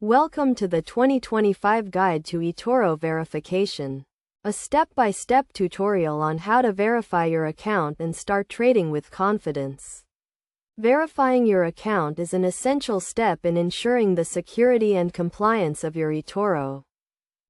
Welcome to the 2025 Guide to Etoro Verification, a step-by-step tutorial on how to verify your account and start trading with confidence. Verifying your account is an essential step in ensuring the security and compliance of your Etoro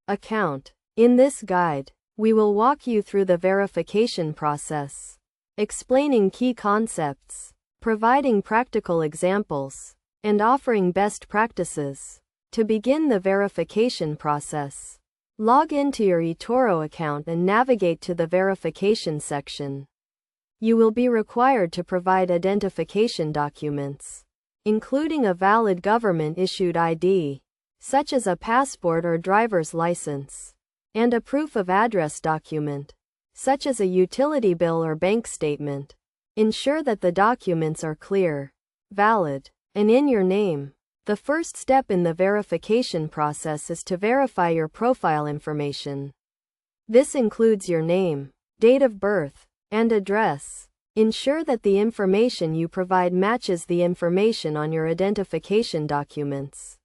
account. In this guide, we will walk you through the verification process, explaining key concepts, providing practical examples, and offering best practices. To begin the verification process, log into your Etoro account and navigate to the verification section. You will be required to provide identification documents, including a valid government-issued ID, such as a passport or driver's license, and a proof of address document, such as a utility bill or bank statement. Ensure that the documents are clear, valid, and in your name. The first step in the verification process is to verify your profile information. This includes your name, date of birth, and address. Ensure that the information you provide matches the information on your identification documents.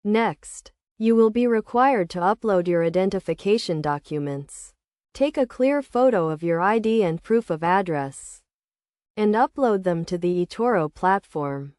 Next, you will be required to upload your identification documents. Take a clear photo of your ID and proof of address, and upload them to the Etoro platform.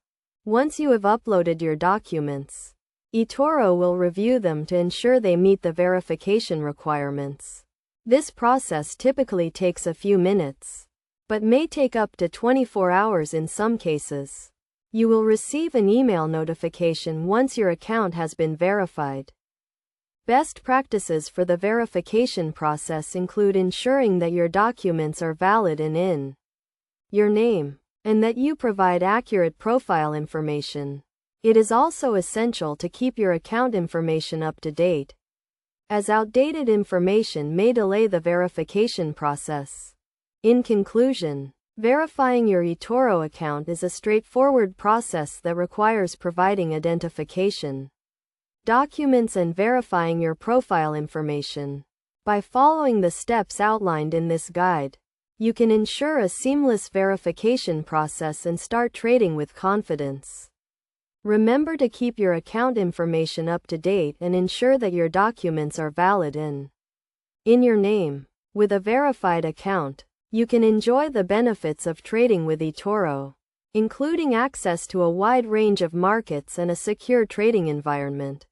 Once you have uploaded your documents, Etoro will review them to ensure they meet the verification requirements. This process typically takes a few minutes, but may take up to 24 hours in some cases. You will receive an email notification once your account has been verified. Best practices for the verification process include ensuring that your documents are valid and in your name, and that you provide accurate profile information. It is also essential to keep your account information up to date, as outdated information may delay the verification process. In conclusion, verifying your Etoro account is a straightforward process that requires providing identification documents and verifying your profile information. By following the steps outlined in this guide, you can ensure a seamless verification process and start trading with confidence. Remember to keep your account information up to date and ensure that your documents are valid and in your name. With a verified account, you can enjoy the benefits of trading with Etoro, including access to a wide range of markets and a secure trading environment.